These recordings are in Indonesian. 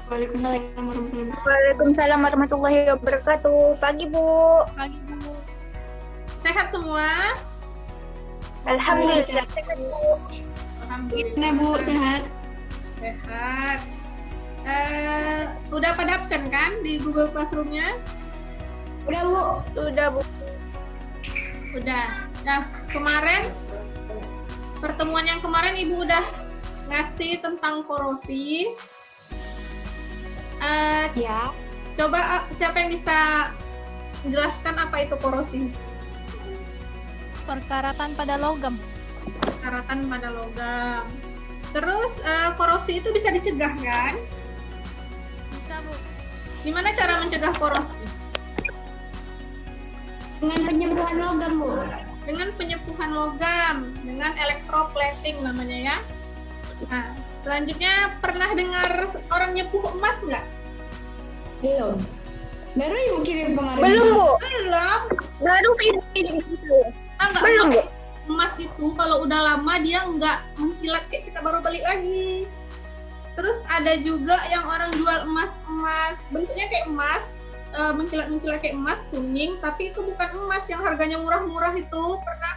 Waalaikumsalam warahmatullahi wabarakatuh. Waalaikumsalam warahmatullahi wabarakatuh. Pagi, Bu. Pagi, Bu. Sehat semua? Alhamdulillah sehat, Bu. Alhamdulillah. Gimana Bu, sehat? Sehat. Udah pada absen kan di Google Classroom-nya? Udah, Bu. Udah, Bu. Udah. Nah, kemarin pertemuan yang kemarin Ibu udah ngasih tentang korosi. Ya. Coba siapa yang bisa menjelaskan apa itu korosi? Perkaratan pada logam. Perkaratan pada logam. Terus korosi itu bisa dicegah kan? Bisa, Bu. Gimana cara mencegah korosi? Dengan penyembuhan logam, Bu. Dengan penyembuhan logam, dengan electroplating namanya ya. Nah, selanjutnya pernah dengar orang nyepuh emas nggak? Belum. Baru Ibu kirim kemarin. Belum, Bu. Belum. Baru kirim gitu. Enggak. Belum, Bu. Emas itu kalau udah lama dia nggak mengkilat kayak kita baru balik lagi. Terus ada juga yang orang jual emas bentuknya kayak emas, mengkilat kayak emas kuning, tapi itu bukan emas yang harganya murah-murah itu. Pernah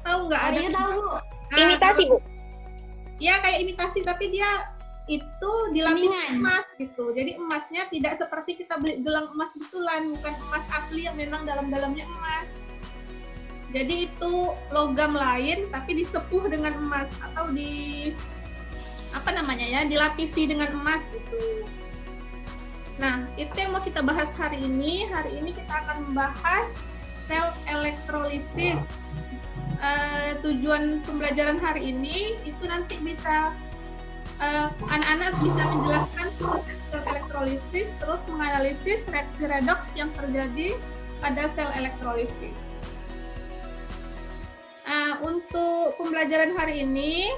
tahu nggak? Ada tahu, Bu. Imitasi, Bu. Ya kayak imitasi, tapi dia itu dilapisi Kuningan. emas gitu. Jadi emasnya tidak seperti kita beli gelang emas betulan, bukan emas asli yang memang dalam-dalamnya emas. Jadi itu logam lain tapi disepuh dengan emas atau dilapisi dengan emas gitu. Nah, itu yang mau kita bahas hari ini. Hari ini kita akan membahas sel elektrolisis. Tujuan pembelajaran hari ini itu nanti bisa anak-anak bisa menjelaskan proses sel elektrolisis, terus menganalisis reaksi redoks yang terjadi pada sel elektrolisis. Untuk pembelajaran hari ini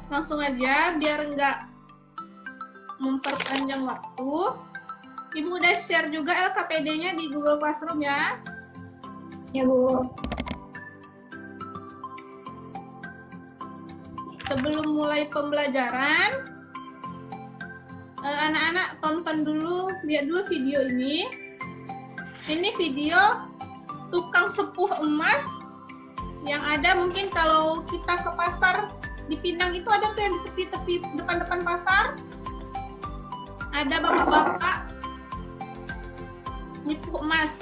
langsung aja biar nggak memperpanjang waktu. Ibu udah share juga LKPD-nya di Google Classroom ya. Ya, Bu. Sebelum mulai pembelajaran, anak-anak tonton dulu, lihat dulu video ini. Ini video tukang sepuh emas yang ada mungkin kalau kita ke pasar di Pinang itu ada tuh yang di tepi-tepi depan-depan pasar. Ada bapak-bapak nyepuh emas.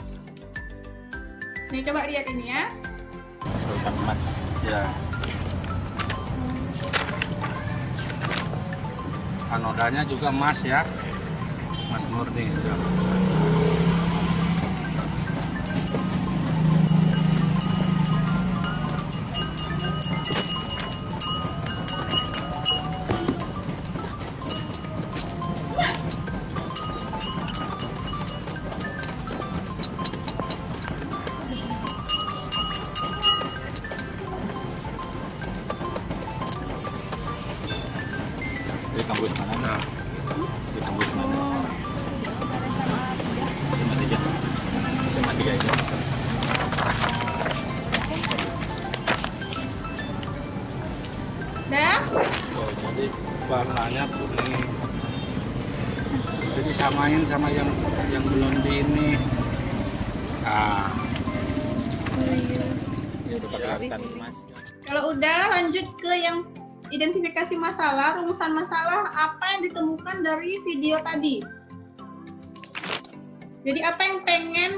Nih coba lihat ini ya. Bukan emas, ya. Anodanya juga emas ya, emas murni itu. Di kampus mana? Di kampus mana? SMA 3 itu. Dah? Oh, jadi warnanya kuning. Jadi samain sama yang belum di ini. Ini udah kelihatan emas. Kalau udah lanjut ke yang identifikasi masalah, rumusan masalah apa yang ditemukan dari video tadi. Jadi apa yang pengen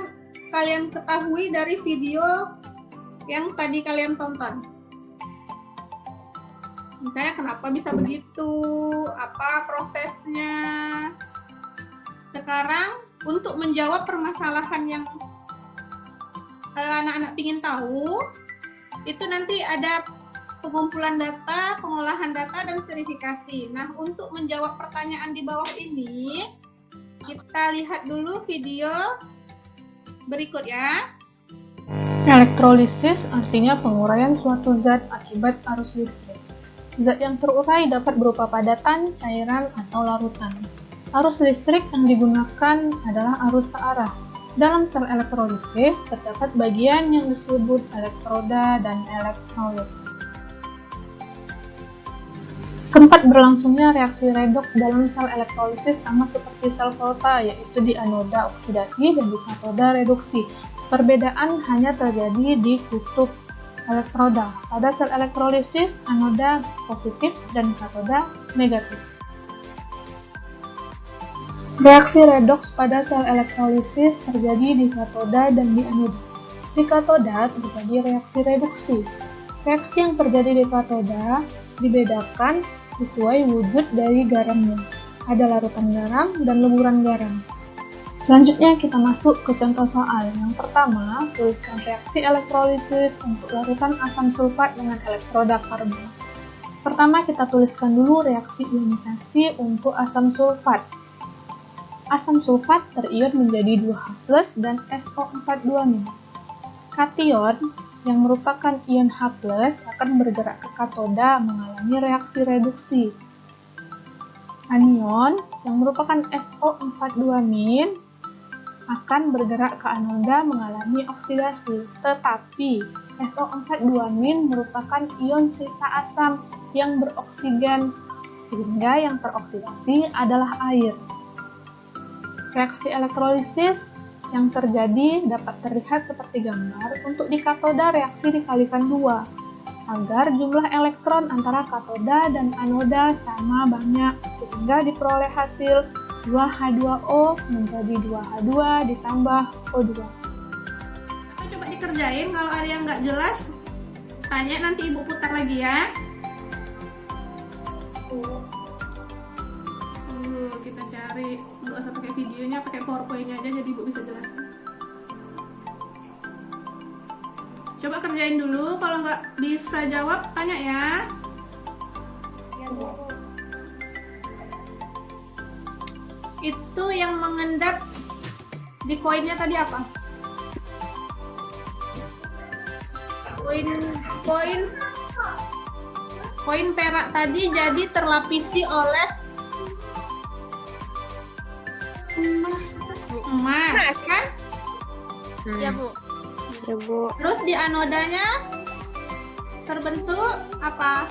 kalian ketahui dari video yang tadi kalian tonton? Misalnya kenapa bisa begitu, apa prosesnya. Sekarang untuk menjawab permasalahan yang anak-anak ingin tahu, itu nanti ada pengumpulan data, pengolahan data, dan verifikasi. Nah, untuk menjawab pertanyaan di bawah ini, kita lihat dulu video berikut ya. Elektrolisis artinya penguraian suatu zat akibat arus listrik. Zat yang terurai dapat berupa padatan, cairan, atau larutan. Arus listrik yang digunakan adalah arus searah. Dalam sel elektrolisis terdapat bagian yang disebut elektroda dan elektrolit. Tempat berlangsungnya reaksi redoks dalam sel elektrolisis sama seperti sel volta, yaitu di anoda oksidasi dan di katoda reduksi. Perbedaan hanya terjadi di kutub elektroda. Pada sel elektrolisis, anoda positif dan katoda negatif. Reaksi redoks pada sel elektrolisis terjadi di katoda dan di anoda. Di katoda terjadi reaksi reduksi. Reaksi yang terjadi di katoda dibedakan sesuai wujud dari garamnya. Ada larutan garam dan leburan garam. Selanjutnya kita masuk ke contoh soal. Yang pertama, tuliskan reaksi elektrolisis untuk larutan asam sulfat dengan elektroda karbon. Pertama kita tuliskan dulu reaksi ionisasi untuk asam sulfat. Asam sulfat terion menjadi 2H+ dan SO42-. Kation yang merupakan ion H+ akan bergerak ke katoda mengalami reaksi reduksi. Anion yang merupakan SO42- akan bergerak ke anoda mengalami oksidasi. Tetapi SO42- merupakan ion sisa asam yang beroksigen, sehingga yang teroksidasi adalah air. Reaksi elektrolisis yang terjadi dapat terlihat seperti gambar. Untuk di katoda reaksi dikalikan 2 agar jumlah elektron antara katoda dan anoda sama banyak, sehingga diperoleh hasil 2H2O menjadi 2H2 ditambah O2. Coba dikerjain, kalau ada yang nggak jelas tanya, nanti ibu putar lagi ya. Kita cari, nggak usah pakai videonya, pakai PowerPoint-nya aja jadi ibu bisa jelasin. Coba kerjain dulu, kalau nggak bisa jawab tanya ya. Itu yang mengendap di koinnya tadi apa? Koin perak tadi jadi terlapisi oleh emas, kan? Ya, Bu. Ya, Bu. Terus di anodanya terbentuk apa?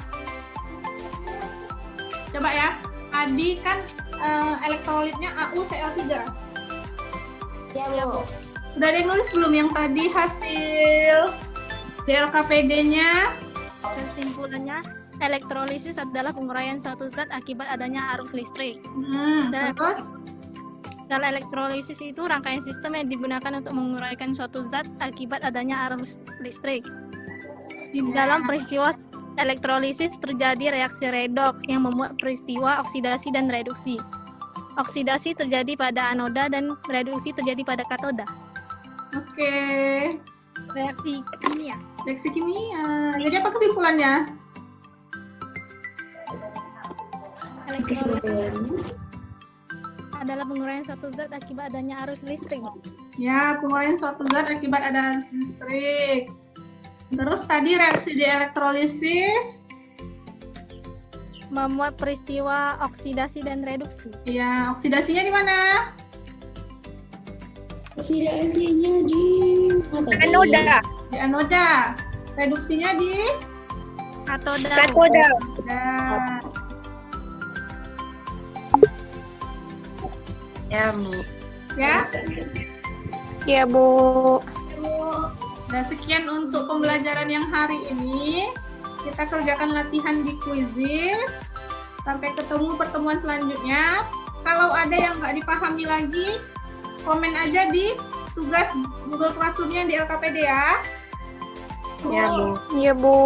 Coba ya. Adi kan elektrolitnya AuCl3. Ya, Bu. Udah ada yang nulis belum yang tadi hasil DLKPD-nya? Kesimpulannya, elektrolisis adalah penguraian suatu zat akibat adanya arus listrik. Terus? Sel elektrolisis itu rangkaian sistem yang digunakan untuk menguraikan suatu zat akibat adanya arus listrik. Di dalam peristiwa elektrolisis terjadi reaksi redoks yang membuat peristiwa oksidasi dan reduksi. Oksidasi terjadi pada anoda dan reduksi terjadi pada katoda. Oke. Reaksi kimia. Reaksi kimia. Jadi apa kesimpulannya? Elektrolisis adalah penguraian suatu zat akibat adanya arus listrik. Ya, penguraian suatu zat akibat ada arus listrik. Terus tadi reaksi di elektrolisis Membuat peristiwa oksidasi dan reduksi. ya, oksidasinya di mana? Oksidasinya di Anoda. Di anoda. Reduksinya di Katoda. Katoda. Nah, Ya, Bu. ya. Ya, Bu. Nah, sekian untuk pembelajaran yang hari ini. Kita kerjakan latihan di Quizizz. Sampai ketemu pertemuan selanjutnya. Kalau ada yang nggak dipahami lagi, komen aja di tugas Google Classroom-nya di LKPD ya. Ya, Bu. Ya, Bu.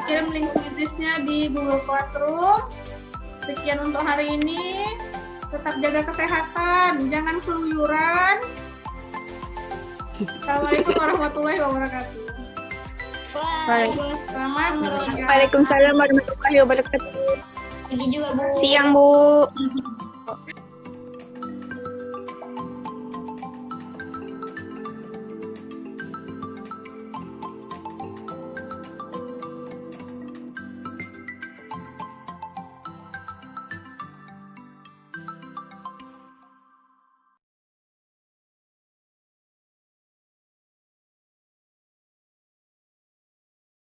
Kirim link Quizizz-nya di Google Classroom. Sekian untuk hari ini. Tetap jaga kesehatan, jangan keluyuran. Assalamualaikum warahmatullahi wabarakatuh. Selamat berolahraga. Waalaikumsalam warahmatullahi wabarakatuh. Pagi juga, Bu. Siang, Bu.